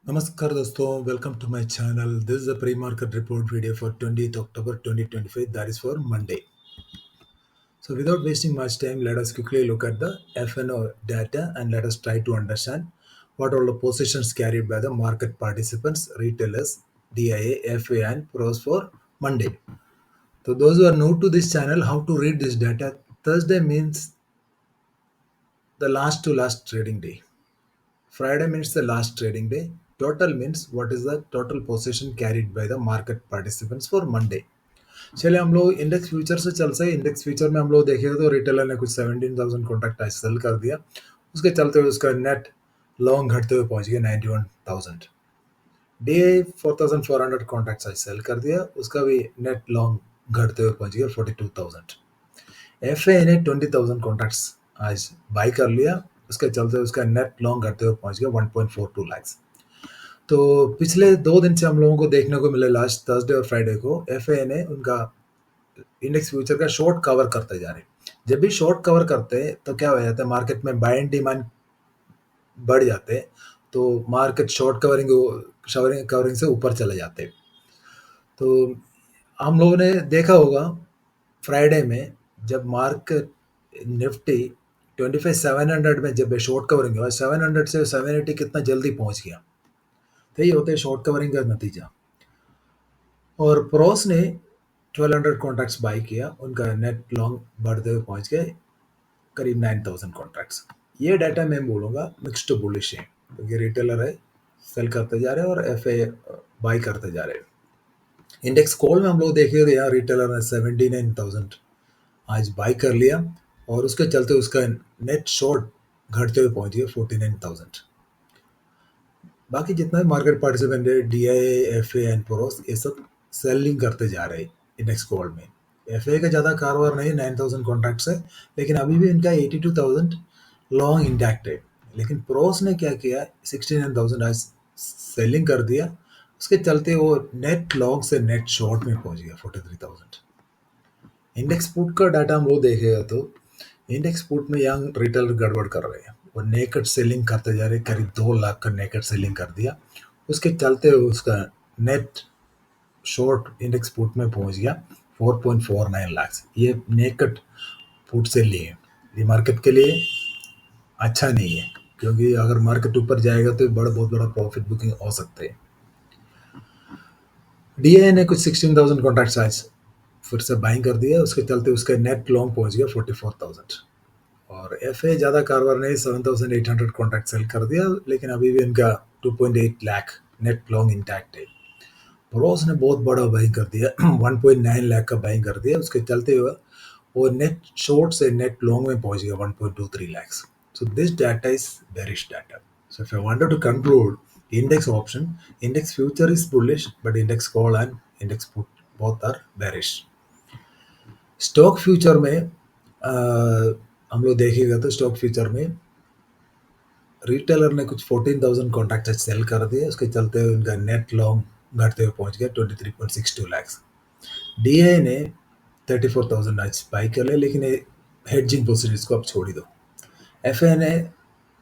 नमस्कार दोस्तों, welcome to my channel. This is a pre-market report video for 20th October 2025, that is for Monday. So without wasting much time, let us quickly look at the FNO data and let us try to understand what are the positions carried by the market participants, retailers, DIA, FA and pros for Monday. So those who are new to this channel, how to read this data? Thursday means the last to last trading day. Friday means the last trading day. Total means what is the total position carried by the market participants for Monday. चलिए हम लोग index future से चलते हैं. Index future में हम लोग देखेंगे तो रिटेलर ने कुछ 17,000 कॉन्ट्रैक्ट आज सेल कर दिया. उसके चलते हुए उसका नेट लॉन्ग घटते हुए पहुंच गया 91,000. डे 4,400 कॉन्ट्रैक्ट आज सेल कर दिया. उसका भी नेट लॉन्ग घटते हुए पहुंच गया 42,000. एफए ने 20,000 कॉन्ट्रैक्ट्स आज बाई कर लिया. उसके चलते उसका नेट लॉन्ग घटते हुए पहुंच गया 1.42 लाख. तो पिछले 2 दिन से हम लोगों को देखने को मिले लास्ट थर्सडे और फ्राइडे को एफए ने उनका इंडेक्स फ्यूचर का शॉर्ट कवर करते जा रहे. जब भी शॉर्ट कवर करते हैं तो क्या हो जाता है, मार्केट में बाय एंड डिमांड बढ़ जाते हैं तो मार्केट शॉर्ट कवरिंग से ऊपर चले जाते हैं. तो हम लोगों ने देखा होगा फ्राइडे में जब मार्केट निफ्टी 25,700 में जब शॉर्ट कवरिंग हुआ, 700 से 780 कितना जल्दी पहुंच गया. तो ये होता है शॉर्ट कवरिंग का नतीजा. और प्रोस ने 1200 कॉन्ट्रैक्ट्स बाई किया. उनका नेट लॉन्ग बढ़ते हुए पहुंच गए करीब 9,000 कॉन्ट्रैक्ट्स. ये डाटा मैं बोलूँगा मिक्स्ड बुलिश है क्योंकि रिटेलर है सेल करते जा रहे हैं और एफए बाई करते जा रहे हैं. इंडेक्स कॉल में हम लोग देखेंगे तो यहाँ रिटेलर ने 79,000 आज बाई कर लिया और उसके चलते उसका नेट शॉर्ट घटते हुए पहुंच गया 49,000. बाकी जितना भी मार्केट पार्टिसिपेंट है डीआईए, एफए एंड प्रोस, ये सब सेलिंग करते जा रहे हैं इंडेक्स कॉल में. एफए का ज़्यादा कारोबार नहीं, 9,000 कॉन्ट्रैक्ट्स है, लेकिन अभी भी इनका 82,000 लॉन्ग इंटैक्ट है. लेकिन प्रोस ने क्या किया, 69,000 आज सेलिंग कर दिया. उसके चलते वो नेट लॉन्ग से नेट शॉर्ट में पहुंच गया 43,000. इंडेक्स पुट का डाटा हम लोग देखेगा तो इंडेक्स पुट में यंग रिटेलर गड़बड़ कर रहे हैं. वो नेकेड सेलिंग करते जा रहे, करीब 2 लाख का नेकेड सेलिंग कर दिया. उसके चलते उसका नेट शॉर्ट इंडेक्स पुट में पहुंच गया 4.49 लाख. ये नेकेड पुट से लिए ये मार्केट के लिए अच्छा नहीं है क्योंकि अगर मार्केट ऊपर जाएगा तो बहुत बड़ा प्रॉफिट बुकिंग हो सकते हैं. डीए ने कुछ 16,000 कॉन्ट्रैक्ट्स आज फिर से बाइंग कर दिया. उसके चलते उसका नेट लॉन्ग पहुंच गया 44,000. और एफए ज़्यादा कारोबार नहीं, 7,800 कॉन्ट्रैक्ट सेल कर दिया, लेकिन अभी भी इनका 2.8 लाख नेट लॉन्ग इंटैक्ट है. प्रोस ने बहुत बड़ा बाइंग कर दिया 1.9 लाख का बाइंग कर दिया. उसके चलते हुए वो नेट शॉर्ट से नेट लॉन्ग में पहुंच गया 1.23 lakhs. So this data is bearish data. So if I wanted to conclude index option, index future is bullish, but index call and index put both are bearish. Stock future में हम लोग देखेगा तो stock future में retailer ने कुछ 14,000 contract cell कर दिए. उसके चलते उनका नेट लॉन्ग घटते हुए पहुंच गया 23.62 lakhs. डीए ने 34,000 आज बाई कर लिया, लेकिन हेडजिंग पोजिशन इसको आप छोड़ ही दो. एफए ने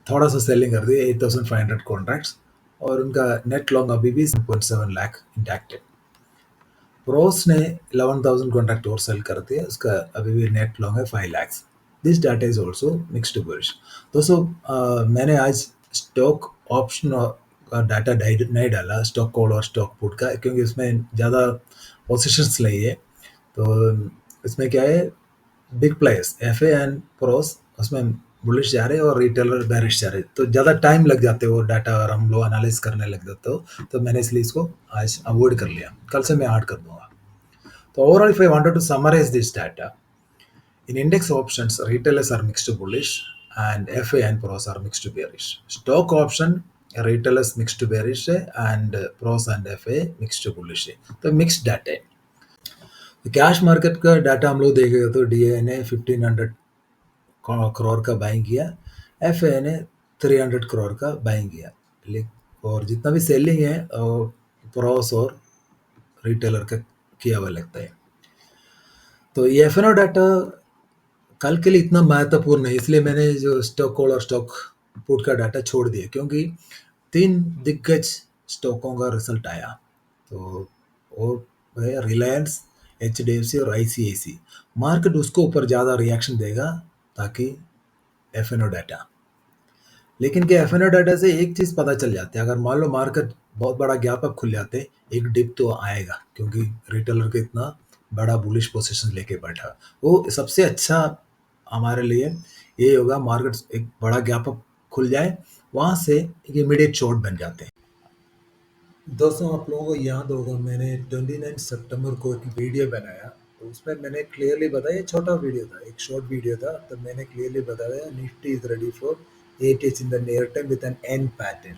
थोड़ा सा सेलिंग कर दिया 8,500 कॉन्ट्रैक्ट्स और उनका नेट लॉन्ग अभी भी 7.7 लाख इंटैक्ट है. प्रोस ने 11,000 कॉन्ट्रैक्ट और सेल कर दिया. उसका अभी भी नेट लॉन्ग है 5 lakh. This data is also mixed bullish. दोस्तों मैंने आज स्टॉक ऑप्शन का डाटा नहीं डाला, स्टॉक कॉल और स्टॉक पुट का, क्योंकि उसमें ज़्यादा पोजिशंस नहीं है. तो इसमें क्या है, big players FA and pros उसमें बुलिश जा रहे हैं और रिटेलर बेरिश जा रहे हैं, तो ज़्यादा टाइम लग जाते हैं वो डाटा अगर हम लोग एनालिस करने लग जाते हो. तो मैंने इसलिए इसको आज अवॉइड कर लिया, कल से मैं ऐड कर दूंगा. तो overall if I wanted to summarise this data, in index options retailers are mixed bullish and FA and pros are mixed bearish. Stock option retailers mixed bearish and pros and FA mixed bullish. तो mixed data है. Cash market का data हम लोग देखेगा तो DA ने 1,500 करोड़ का buying किया, एफए ने 300 करोड़ का बाइंग किया. और जितना भी सेलिंग है प्रोस और रिटेलर का किया हुआ लगता है. तो ये एफएनओ डाटा कल के लिए इतना महत्वपूर्ण है, इसलिए मैंने जो स्टॉक कॉल और स्टॉक पुट का डाटा छोड़ दिया, क्योंकि 3 दिग्गज स्टॉकों का रिजल्ट आया। तो वो है रिलायंस, एचडीएफसी और आईसीआईसी। मार्केट उसको ऊपर ज़्यादा रिएक्शन देगा ताकि एफएनओ डाटा। लेकिन क्या एफएनओ डाटा से एक चीज़ पता चल जाती है, अगर मान लो मार्केट बहुत बड़ा गैप अप खुल जाते, एक डिप तो आएगा क्योंकि रिटेलर के इतना बड़ा बुलिश पोजीशन लेके बैठा। वो सबसे अच्छा हमारे लिए ये होगा, मार्केट एक बड़ा गैप अप खुल जाए, वहाँ से इमीडिएट शॉर्ट बन जाते हैं। दोस्तों, आप लोगों को याद होगा मैंने 29 सितंबर को एक वीडियो बनाया, तो उसमें मैंने क्लियरली बताया, ये छोटा वीडियो था, एक शॉर्ट वीडियो था, तो मैंने क्लियरली बताया Nifty is ready for 8 in the near time with an N pattern.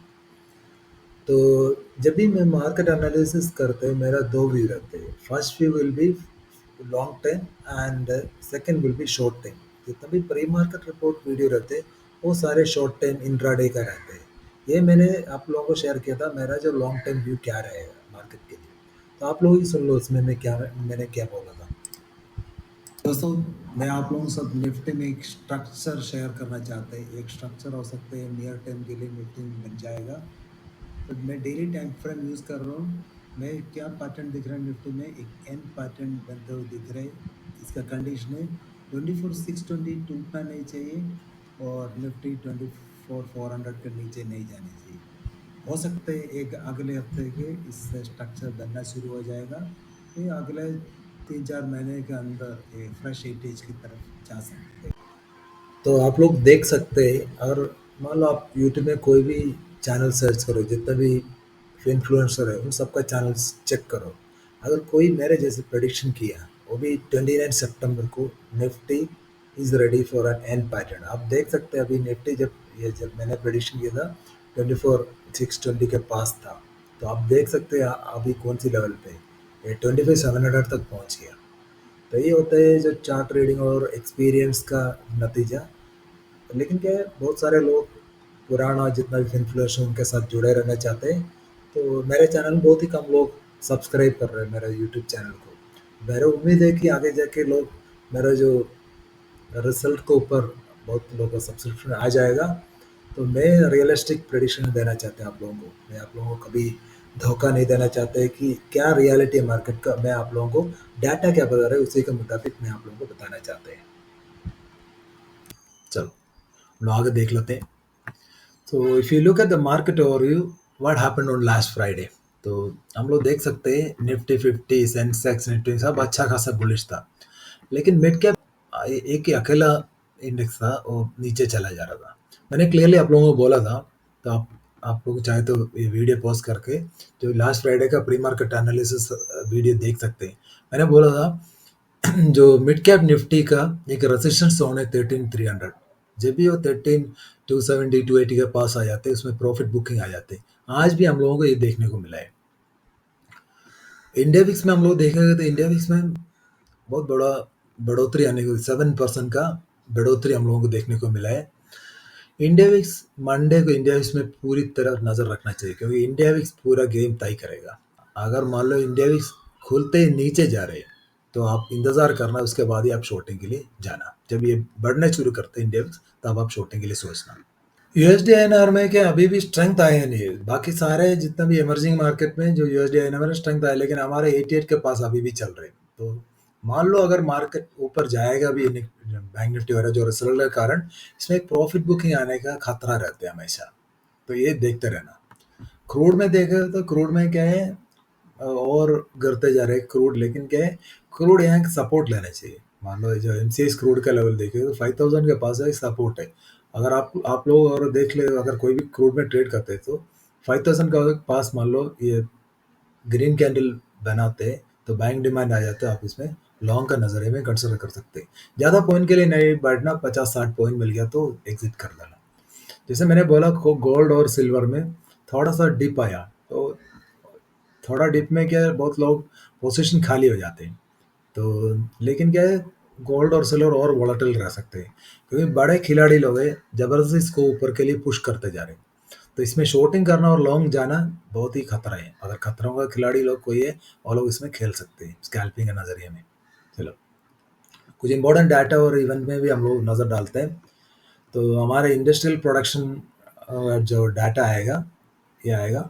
तो जब भी मैं मार्केट एनालिसिस करते हैं, मेरा दो व्यू रहते हैं। First view will be long term and second will be short term. जितना भी प्री मार्केट रिपोर्ट वीडियो रहते हैं वो सारे शॉर्ट टर्म इंट्राडे का रहते हैं। ये मैंने आप लोगों को शेयर किया था मेरा जो लॉन्ग टर्म व्यू क्या रहेगा मार्केट के लिए। तो आप लोग ही सुन लो उसमें मैंने क्या बोला था। दोस्तों, मैं आप लोगों से निफ्टी में एक स्ट्रक्चर शेयर करना चाहते हैं। एक स्ट्रक्चर हो सकते हैं नियर टर्म के लिए निफ्टी में बन जाएगा। तो मैं डेली टाइम फ्रेम यूज़ कर रहा हूँ। मैं क्या पैटर्न दिख रहा है निफ्टी में, एक एन पैटर्न बनते हुए दिख रहा है। इसका कंडीशन है 24,620 टूटना नहीं चाहिए और निफ्टी 24,400 के नीचे नहीं जानी चाहिए। हो सकते है एक अगले हफ्ते के इससे स्ट्रक्चर बनना शुरू हो जाएगा। ये अगले 3-4 महीने के अंदर ये फ्रेश एटीज की तरफ जा सकते हैं। तो आप लोग देख सकते हैं, अगर मान लो आप यूट्यूब में कोई भी चैनल सर्च करो, जितना भी इन्फ्लुएंसर है उन सबका चैनल चेक करो। अगर कोई मेरे जैसे प्रेडिक्शन किया, वो भी 29 सितंबर को, Nifty is ready for an N pattern. आप देख सकते हैं अभी निफ्टी जब मैंने प्रेडिक्शन किया था 24,620 के पास था। तो आप देख सकते हैं अभी कौन सी लेवल पे ये 25,700 तक पहुंच गया। तो ये होता है जो चार्ट रीडिंग और एक्सपीरियंस का नतीजा। लेकिन क्या है, बहुत सारे लोग पुराना जितना भी इन्फ्लुएंसर उनके साथ जुड़े रहना चाहते हैं। तो मेरे चैनल में बहुत ही कम लोग सब्सक्राइब कर रहे हैं मेरे यूट्यूब चैनल को। मेरा उम्मीद है कि आगे जाके लोग मेरा जो रिजल्ट के ऊपर बहुत लोगों का सब्सक्रिप्शन आ जाएगा। तो मैं रियलिस्टिक प्रेडिक्शन देना चाहते हैं आप लोगों को। मैं आप लोगों को कभी धोखा नहीं देना चाहता है कि क्या रियलिटी है मार्केट का। मैं आप लोगों को डाटा क्या बता रहा है उसी के मुताबिक मैं आप लोगों को बताना चाहते हैं। चलो हम लोग आगे देख लेते हैं। तो if you look at the market overview, what happened on last Friday. तो हम लोग देख सकते हैं निफ्टी 50, सेंसेक्स, निफ्टी सब अच्छा खासा बुलिश था। लेकिन मिड कैप एक ही अकेला इंडेक्स था, वो नीचे चला जा रहा था। मैंने क्लियरली आप लोगों को बोला था। तो आप लोग चाहे तो ये वीडियो पॉज करके जो लास्ट फ्राइडे का प्री मार्केट एनालिसिस वीडियो देख सकते हैं। मैंने बोला था जो मिड कैप निफ्टी का एक रेजिस्टेंस जोन है 13,300। जब भी वो 13,270 280 के पास आ जाते हैं उसमें प्रॉफिट बुकिंग आ जाते हैं। आज भी हम लोगों को ये देखने को मिला है। इंडिया विक्स में हम लोग देखेंगे तो इंडिया विक्स में बहुत बड़ा बढ़ोतरी आने को, 7% का बढ़ोतरी हम लोगों को देखने को मिला है। इंडिया विक्स मंडे को इंडिया विक्स में पूरी तरह नज़र रखना चाहिए क्योंकि इंडिया विक्स पूरा गेम तय करेगा। अगर मान लो इंडिया विक्स खुलते ही नीचे जा रहे हैं तो आप इंतज़ार करना, उसके बाद ही आप शॉर्टिंग के लिए जाना। जब ये बढ़ना शुरू करते हैं इंडिया विक्स तब आप शॉर्टिंग के लिए सोचना। यूएसडी आईएनआर में क्या अभी भी स्ट्रेंथ आया नहीं है। बाकी सारे जितना भी इमर्जिंग मार्केट में जो यूएसडी आईएनआर में स्ट्रेंथ आया, लेकिन हमारे 88 के पास अभी भी चल रहे हैं। तो मान लो अगर मार्केट ऊपर जाएगा भी बैंक निफ्टी वगैरह जो रिजल्ट के कारण, इसमें एक प्रॉफिट बुकिंग आने का खतरा रहता है हमेशा। तो ये देखते रहना। क्रूड में देखे तो क्रूड में क्या है, और गिरते जा रहे हैं क्रूड। लेकिन क्या है, क्रूड यहाँ सपोर्ट लेना चाहिए। मान लो जो एमसीएक्स क्रूड का लेवल देखे तो 5,000 के पास है, सपोर्ट है। अगर आप लोग और देख ले, अगर कोई भी क्रूड में ट्रेड करते हैं तो 5,000 का पास मान लो ये ग्रीन कैंडल बनाते हैं तो बैंक डिमांड आ जाता है, आप इसमें लॉन्ग का नजरिए में कंसिडर कर सकते हैं। ज़्यादा पॉइंट के लिए नहीं बैठना, 50-60 पॉइंट मिल गया तो एग्जिट कर देना। जैसे मैंने बोला गोल्ड और सिल्वर में थोड़ा सा डिप आया, तो थोड़ा डिप में क्या है, बहुत लोग पोजीशन खाली हो जाते हैं। तो लेकिन क्या है, गोल्ड और सिल्वर और वोलेटिल रह सकते हैं क्योंकि बड़े खिलाड़ी लोग हैं, जबरदस्ती इसको ऊपर के लिए पुश करते जा रहे हैं। तो इसमें शॉर्टिंग करना और लॉन्ग जाना बहुत ही खतरा है। अगर खतरों का खिलाड़ी लोग कोई है, वो लोग इसमें खेल सकते हैं स्कैल्पिंग के नज़रिए में। चलो कुछ इंपॉर्टेंट डाटा और इवेंट में भी हम लोग नज़र डालते हैं। तो हमारे इंडस्ट्रियल प्रोडक्शन जो डाटा आएगा, ये आएगा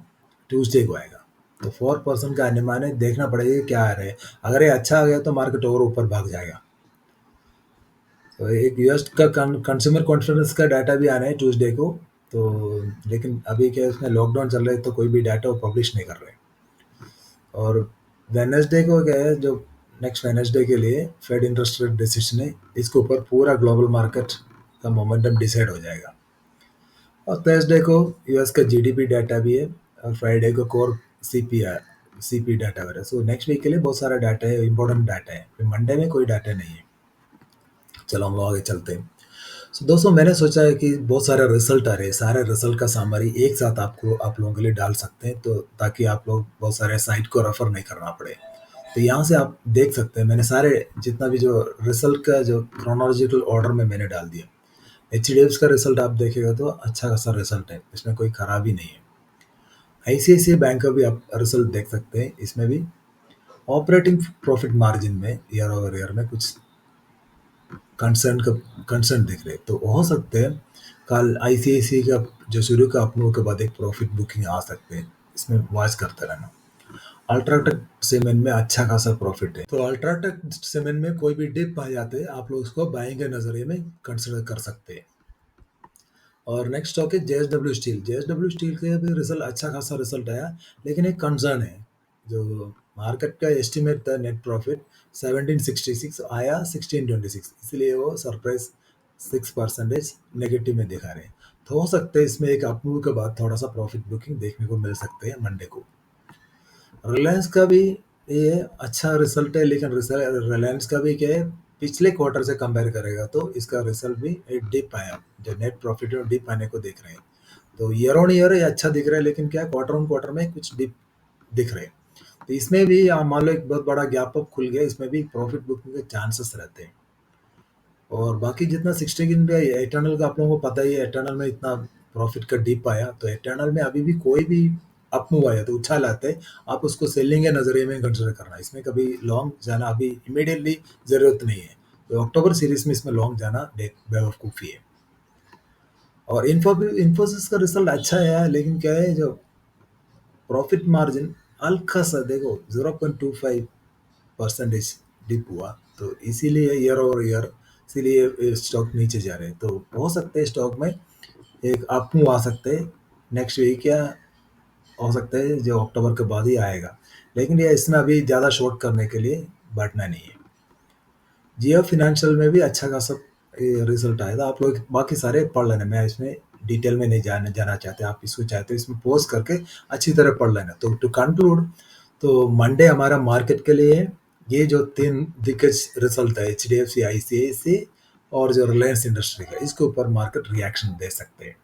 ट्यूसडे को आएगा। तो 4% का आने माने देखना पड़ेगा कि क्या आ रहा है। अगर ये अच्छा आ गया तो मार्केट और ऊपर भाग जाएगा। तो एक यूएस का कंज्यूमर कॉन्फिडेंस का डाटा भी आना है ट्यूसडे को। तो लेकिन अभी क्या है, उसमें लॉकडाउन चल रहा है तो कोई भी डाटा वो पब्लिश नहीं कर रहे। और वेडनेसडे को क्या है, जो नेक्स्ट वेडनेसडे के लिए फेड इंटरेस्ट रेट डिसीजन है, इसके ऊपर पूरा ग्लोबल मार्केट का मोमेंटम डिसाइड हो जाएगा। और थर्सडे को यूएस का जीडीपी डाटा भी है, और फ्राइडे को कोर सीपी डाटा वगैरह। सो नेक्स्ट वीक के लिए बहुत सारा डाटा है, इंपॉर्टेंट डाटा है। फिर मंडे में कोई डाटा नहीं है। चलो हम लोग आगे चलते हैं। सो दोस्तों, मैंने सोचा है कि बहुत सारे रिजल्ट आ रहे हैं, सारे रिजल्ट का समरी एक साथ आप लोगों के लिए डाल सकते हैं, तो ताकि आप लोग बहुत सारे साइट को रेफर नहीं करना पड़े। तो यहाँ से आप देख सकते हैं, मैंने सारे जितना भी जो रिजल्ट का जो क्रोनोलॉजिकल ऑर्डर में मैंने डाल दिया। एच का रिजल्ट आप देखेगा तो अच्छा खासा रिजल्ट है, इसमें कोई खराबी नहीं है। आईसीआईसीआई बैंक का भी आप रिजल्ट देख सकते हैं, इसमें भी ऑपरेटिंग प्रॉफिट मार्जिन में ईयर ओवर ईयर में कुछ कंसर्न दिख रहे। तो हो सकते हैं कल आईसीआईसीआई का जो शुरू का अपनों के बाद एक प्रॉफिट बुकिंग आ सकते हैं, इसमें वॉच करते रहना। अल्ट्राटेक सीमेंट में अच्छा खासा प्रॉफिट है, तो अल्ट्राटेक सीमेंट में कोई भी डिप आ जाते हैं आप लोग उसको बाइंग के नजरिए में कंसिडर कर सकते हैं। और नेक्स्ट स्टॉक है जेएसडब्ल्यू स्टील। जेएसडब्ल्यू स्टील के भी रिजल्ट अच्छा खासा रिजल्ट आया, लेकिन एक कंसर्न है। जो मार्केट का एस्टिमेट था नेट प्रॉफिट 1766 आया 1626, इसलिए वो सरप्राइज 6% नेगेटिव में दिखा रहे हैं। तो हो सकता है इसमें एक अपमूव के बाद थोड़ा सा प्रॉफिट बुकिंग देखने को मिल सकते हैं मंडे को। रिलायंस का भी ये अच्छा रिजल्ट है, लेकिन रिलायंस का भी क्या है, पिछले क्वार्टर से कंपेयर करेगा तो इसका रिजल्ट भी एक डिप आया, जो नेट प्रॉफिट में डिप आने को दिख रहे हैं। तो ईयर ऑन ईयर ये अच्छा दिख रहा है, लेकिन क्या क्वार्टर ऑन क्वार्टर में कुछ डिप दिख रहे हैं। तो इसमें भी मान लो एक बहुत बड़ा गैप अप खुल गया, इसमें भी प्रॉफिट बुकिंग के चांसेस रहते हैं। और बाकी जितना 16 का एटर्नल का आप लोगों को पता ही है, एटर्नल में इतना प्रॉफिट का डिप आया, तो एटर्नल में अभी भी कोई भी अप मूव आया तो उछाल आते हैं, आप उसको सेलिंग के नजरिए में कंसिडर करना। इसमें कभी लॉन्ग जाना अभी इमीडिएटली जरूरत नहीं है। तो अक्टूबर सीरीज में इसमें लॉन्ग जाना बेवकूफ़ी है। और इन्फोसिस का रिजल्ट अच्छा है, लेकिन क्या है, जो प्रॉफिट मार्जिन हल्का सा देखो 0.25% डिप हुआ, तो इसीलिए ईयर ओवर ईयर इसीलिए स्टॉक नीचे जा रहे हैं। तो हो सकते हैं स्टॉक में एक अप मूव आ सकते हैं नेक्स्ट वीक, या हो सकता है जो अक्टूबर के बाद ही आएगा। लेकिन ये इसमें अभी ज़्यादा शॉर्ट करने के लिए बैठना नहीं है। जियो फिनेंशियल में भी अच्छा खासा रिजल्ट आया था। आप लोग बाकी सारे पढ़ लेना, मैं इसमें डिटेल में नहीं जाना चाहते। आप इसको चाहते हो इसमें पोज करके अच्छी तरह पढ़ लेना। तो टू कंक्लूड, तो मंडे हमारा मार्केट के लिए ये जो 3 दिग्गज रिजल्ट है, एचडीएफसी, आईसीआईसी और जो रिलायंस इंडस्ट्री का, इसके ऊपर मार्केट रिएक्शन दे सकते हैं।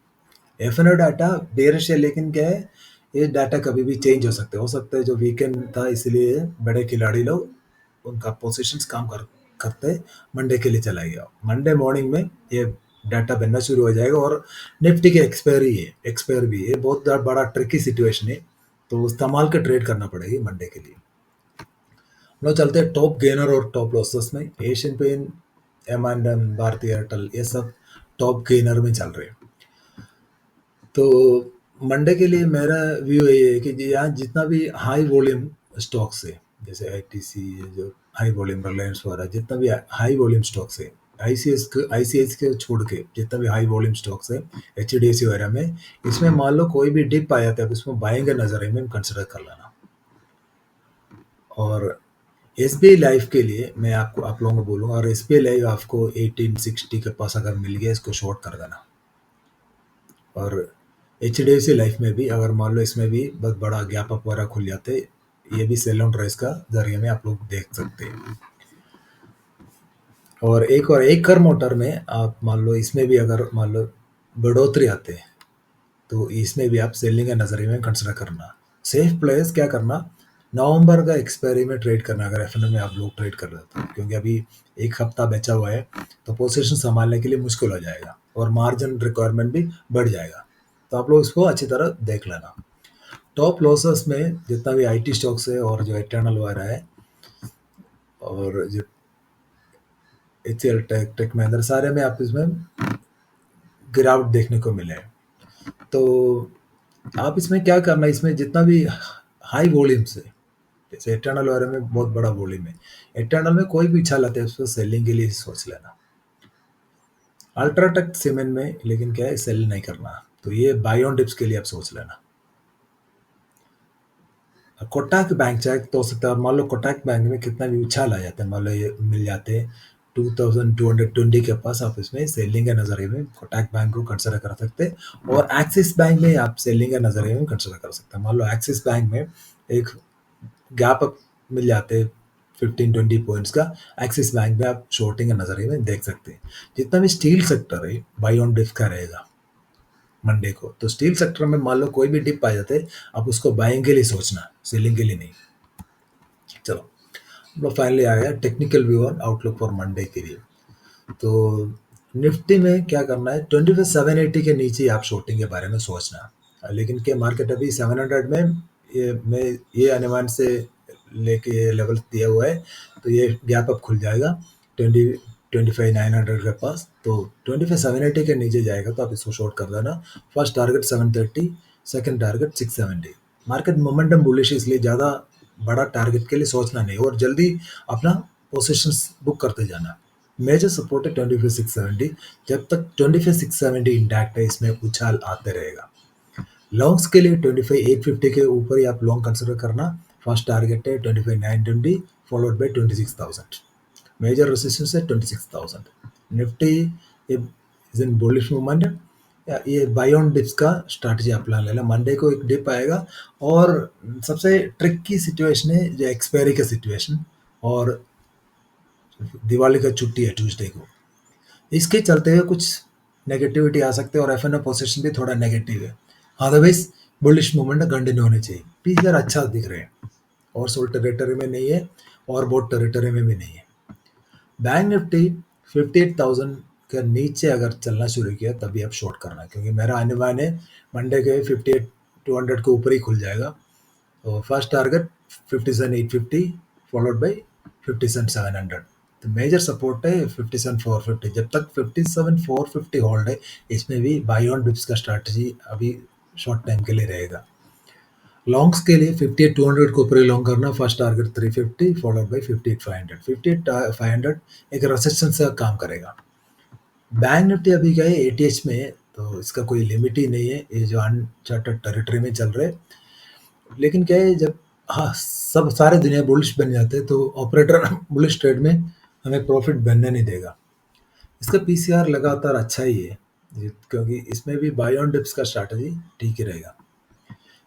एफएनओ डाटा बेरिश है, लेकिन क्या है, ये डाटा कभी भी चेंज हो सकता है जो वीकेंड था इसलिए बड़े खिलाड़ी लोग उनका पोजीशंस काम करते मंडे के लिए चला गया। मंडे मॉर्निंग में ये डाटा बनना शुरू हो जाएगा, और निफ्टी के एक्सपायर भी है, बहुत बड़ा ट्रिकी सिचुएशन है। तो संभाल के ट्रेड करना पड़ेगी मंडे के लिए। हम लोग चलते हैं टॉप गेनर और टॉप लॉसेस में। एशियन पेन, M&M, भारतीय एयरटेल, ये सब टॉप गेनर में चल रहे हैं। तो मंडे के लिए मेरा व्यू ये है कि यहाँ जितना भी हाई वॉल्यूम स्टॉक्स है, जैसे आईटीसी, जो हाई वॉल्यूम रिलायंस वगैरह, जितना भी हाई वॉल्यूम स्टॉक्स है, आईसीएस के छोड़ के जितना भी हाई वॉल्यूम स्टॉक्स है एचडीएफसी वगैरह में, इसमें मान लो कोई भी डिप आया था, इसमें बाइंग नजरिए में कंसिडर कर लेना। और एसबीआई लाइफ के लिए मैं आपको आप लोगों को बोलूँगा, और एसबीआई लाइफ आपको 1860 के पास अगर मिल गया, इसको शॉर्ट कर देना। और एचडीएफसी लाइफ में भी अगर मान लो इसमें भी बहुत बड़ा गैप अप वगैरह खुल जाते, ये भी सेल ऑन राइज का जरिए में आप लोग देख सकते हैं। और एक कर मोटर में आप मान लो इसमें भी अगर मान लो बढ़ोतरी आते हैं, तो इसमें भी आप सेलिंग के नजरिए में कंसिडर करना। सेफ प्लेस क्या करना, नवंबर का एक्सपायरी में ट्रेड करना अगर एफएनओ में आप लोग ट्रेड कर रहे हो तो, क्योंकि अभी एक हफ्ता बचा हुआ है, तो पोजीशन संभालने के लिए मुश्किल हो जाएगा और मार्जिन रिक्वायरमेंट भी बढ़ जाएगा। तो आप लोग इसको अच्छी तरह देख लेना। टॉप लॉसेस में जितना भी आईटी स्टॉक्स है और जो इटर्नल वगैरह है और जो एचएल टेक महिंद्रा, सारे में आप इसमें गिरावट देखने को मिले। तो आप इसमें क्या करना है, इसमें जितना भी हाई वॉल्यूम से, जैसे इटर्नल वाले में बहुत बड़ा वॉल्यूम है, इटर्नल में कोई भी उछाल आते हैं उसको सेलिंग के लिए सोच लेना। अल्ट्राटेक सीमेंट में लेकिन क्या है, सेल नहीं करना, तो ये बाय ऑन डिप्स के लिए आप सोच लेना। कोटक बैंक चाहे तो हो सकता है, मान लो कोटक बैंक में कितना भी उछाल आ जाता है, मान लो ये मिल जाते हैं 2220 के पास, आप इसमें सेलिंग के नजरिए में कोटक बैंक को कंसिडर कर सकते हैं। और एक्सिस बैंक में आप सेलिंग के नजरिए में कंसिडर कर सकते हैं। मान लो एक्सिस बैंक में एक गैप अप मिल जाते हैं 15-20 पॉइंट्स का, एक्सिस बैंक में आप शॉर्टिंग के नजरिए में देख सकते हैं। जितना भी स्टील सेक्टर है बाई ऑन डिप का रहेगा मंडे को, तो स्टील सेक्टर में मान लो कोई भी डिप आ जाते हैं, आप उसको बाइंग के लिए सोचना, सेलिंग के लिए नहीं। चलो, अब फाइनली आ गया टेक्निकल व्यू और आउटलुक फॉर मंडे के लिए। तो निफ्टी में क्या करना है, 25,780 के नीचे ही आप शॉर्टिंग के बारे में सोचना। लेकिन क्या मार्केट अभी 700 में, ये मैं ये अनुमान से लेके लेवल दिया हुआ है, तो ये गैप अप खुल जाएगा 25,900 के पास। तो 25,780 के नीचे जाएगा तो आप इसको शॉर्ट कर देना। First target 730, second target 670। Market momentum bullish है, इसलिए ज़्यादा बड़ा टारगेट के लिए सोचना नहीं और जल्दी अपना पोजीशंस बुक करते जाना। मेजर सपोर्ट है 25,670। जब तक 25,670 इंटैक्ट है, इसमें उछाल आते रहेगा। लॉन्ग्स के लिए 25,850 के ऊपर ही आप लॉन्ग कंसिडर करना। फर्स्ट टारगेट है 25,920 फॉलोड बाय 26,000। मेजर रेजिस्टेंस है 26,000। Nifty is in bullish movement, ये बाय ऑन डिप्स का स्ट्रैटेजी आप प्लान लेना। मंडे को एक डिप आएगा और सबसे ट्रिकी सिचुएशन है जो एक्सपायरी का सिचुएशन, और दिवाली का छुट्टी है ट्यूसडे को, इसके चलते हुए कुछ नेगेटिविटी आ सकते हैं और एफ एन ओ पोजिशन भी थोड़ा नेगेटिव है। अदरवाइज बुलिश मूवमेंट कंटिन्यू होनी चाहिए। पीसीआर अच्छा दिख रहे हैं और सोल्ड टेरिटरी में नहीं है और बोट टेरिटरी में भी नहीं है। बैंक निफ्टी 58,000 के नीचे अगर चलना शुरू किया तभी आप शॉर्ट करना, क्योंकि मेरा अनुमान है मंडे के 58,200 के ऊपर ही खुल जाएगा। तो फर्स्ट टारगेट 57,850 फॉलोड बाय 57,700। तो मेजर सपोर्ट है 57,450। जब तक 57,450 होल्ड है, इसमें भी बाय ऑन डिप्स का स्ट्रैटेजी अभी शॉर्ट टाइम के लिए रहेगा। लॉन्ग्स के लिए 58,200 को ऊपर ही लॉन्ग करना। First target 350 followed by 58,500। 58,500 एक रेसिस्टेंस से काम करेगा। बैंक निफ्टी अभी क्या है एटीएच में है, तो इसका कोई लिमिट ही नहीं है, ये जो अनचार्टेड टेरिटरी में चल रहे। लेकिन क्या है, जब हाँ सब सारे दुनिया बुलिश बन जाते हैं तो ऑपरेटर बुलिश ट्रेड में हमें प्रॉफिट बनने नहीं देगा। इसका पीसीआर लगातार अच्छा ही है, क्योंकि इसमें भी बाय ऑन डिप्स का स्ट्रैटेजी ठीक ही रहेगा।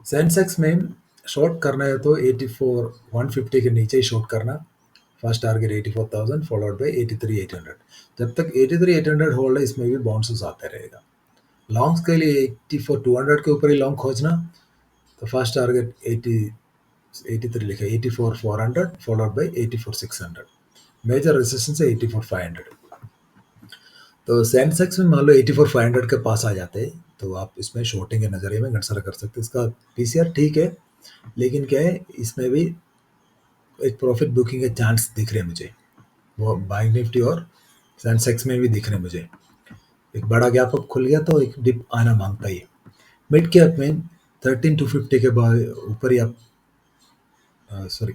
सेंसेक्स में शॉर्ट करना है तो 84,150 के नीचे ही शॉर्ट करना। First target 84,000 followed by 83,800। जब तक 83,800 होल्ड है, इसमें भी बाउंसेस आते रहेगा। लॉन्ग्स के लिए 84,200 के ऊपर ही लॉन्ग खोजना। तो फर्स्ट टारगेट 83 लिखा है, 84,400 फॉलोड बाय 84,600। मेजर रेजिस्टेंस है 84,500। तो सेंसेक्स में मान लो 84,500 के पास आ जाते हैं तो आप इसमें शॉर्टिंग के नज़रिए में कंसिडर कर सकते हैं। इसका पीसीआर ठीक है, लेकिन क्या है इसमें भी एक प्रॉफिट बुकिंग के चांस दिख रहे हैं मुझे, वो बैंक निफ्टी और सेंसेक्स में भी दिख रहे हैं मुझे। एक बड़ा गैप अप खुल गया तो एक डिप आना मांगता ही है। मिड कैप में 13,250 के बाद ऊपर ही आप सॉरी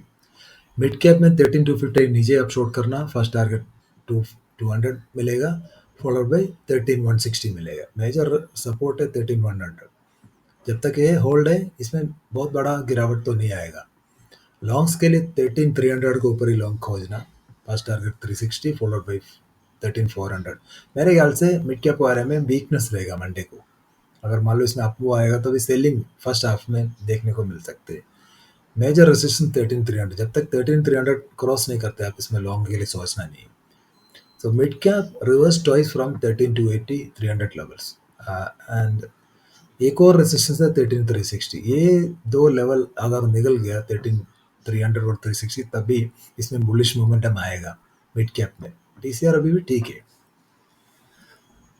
मिड कैप में 13,250 नीचे आप शॉर्ट करना। फर्स्ट टारगेट 200 मिलेगा फॉलोड बाय 13,160 मिलेगा। मेजर सपोर्ट है 13,100। जब तक ये होल्ड है, इसमें बहुत बड़ा गिरावट तो नहीं आएगा। लॉन्ग्स के लिए 13,300 के ऊपर ही लॉन्ग खोजना। First target 360 followed by 13,400। मेरे ख्याल से मिड कैप वाले में वीकनेस रहेगा मंडे को। अगर मान लो इसमें अपमूव आएगा तो भी सेलिंग फर्स्ट हाफ में देखने को मिल सकते हैं। Major resistance 13,300। जब तक 13,300 क्रॉस नहीं करते, आप इसमें लॉन्ग के लिए सोचना नहीं। So mid cap reversed twice from 13,280 300 levels, and एक और रेजिस्टेंस है 13,360। ये दो लेवल अगर निकल गया 13,300 और 360, तभी इसमें बुलिश मोमेंटम आएगा मिड कैप में। टीसीआर अभी भी ठीक है।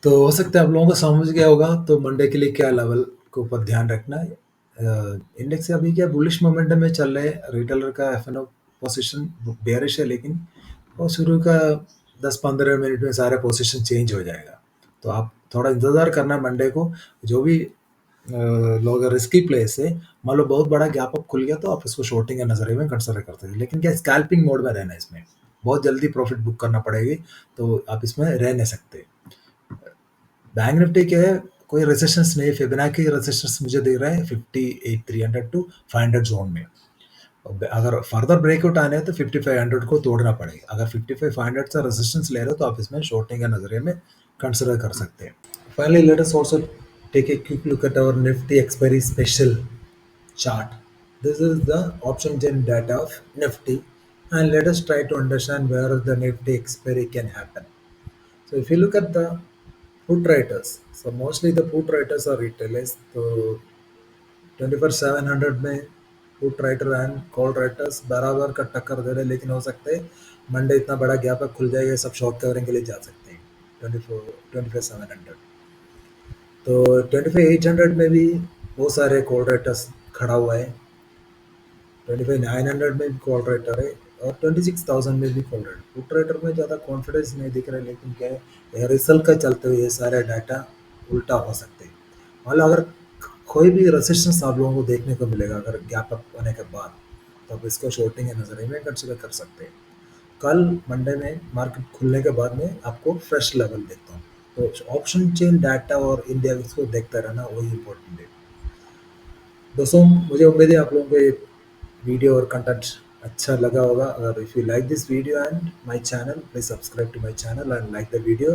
तो हो सकता है आप लोगों को समझ गया होगा तो मंडे के लिए क्या लेवल के ऊपर ध्यान रखना है। इंडेक्स अभी क्या बुलिश मोमेंटम में चल रहे हैं। रिटेलर का एफएनओ पोजीशन बेयरिश है, लेकिन वो शुरू का 10-15 मिनट में सारे पोजीशन चेंज हो जाएगा। तो आप थोड़ा इंतज़ार करना मंडे को। जो भी लोग रिस्की प्लेस है, मान लो बहुत बड़ा गैप अप खुल गया तो आप इसको शॉर्टिंग या नजरिए में कंसिडर करते हैं, लेकिन क्या स्कैल्पिंग मोड में रहना है, इसमें बहुत जल्दी प्रॉफिट बुक करना पड़ेगी, तो आप इसमें रह नहीं सकते। बैंक निफ्टी के कोई रेजिस्टेंस नहीं, फिबोनाची रेजिस्टेंस मुझे दे रहा है 58,300 टू 500 जोन में। अगर फर्दर ब्रेकआउट आने हैं तो 5500 को तोड़ना पड़ेगा। अगर 55,500 से रेजिस्टेंस ले रहे हो तो आप इसमें शॉर्टिंग के नजरिए में कंसिडर कर सकते हैं। Finally let us also take a quick look at our Nifty expiry special chart. This is the option chain data of Nifty, and let us try to understand where the Nifty expiry can happen. So if you look at the put writers, so mostly the put writers are retailers. So 24/700 में put writer and call writers बराबर का टक्कर दे रहे, लेकिन हो सकते हैं Monday इतना बड़ा गैप है खुल जाएगा, सब शॉर्ट कवरिंग के लिए जा सकते हैं 24/700। तो 25/800 में भी बहुत सारे कॉल राइटर्स खड़ा हुआ है, 25/900 में भी कॉल राइटर है, और 26,000 में भी कॉल राइटर। पुट राइटर में ज़्यादा कॉन्फिडेंस नहीं दिख रहा है, लेकिन क्या है रिजल्ट का चलते हुए ये सारे डाटा उल्टा हो सकते हैं। मतलब अगर कोई भी रेसिस्टेंस आप लोगों को देखने को मिलेगा अगर गैप अप होने के बाद, तो आप इसको शॉर्टिंग के नजरिए में कंसिडर कर सकते हैं। कल मंडे में मार्केट खुलने के बाद में आपको फ्रेश लेवल देखता हूँ, तो ऑप्शन चेन डाटा और इंडिया इसको देखते रहना वही इंपॉर्टेंट है। दोस्तों मुझे उम्मीद है आप लोगों को ये वीडियो और कंटेंट अच्छा लगा होगा। अगर if you like this video and my channel, please subscribe to my channel and like the video.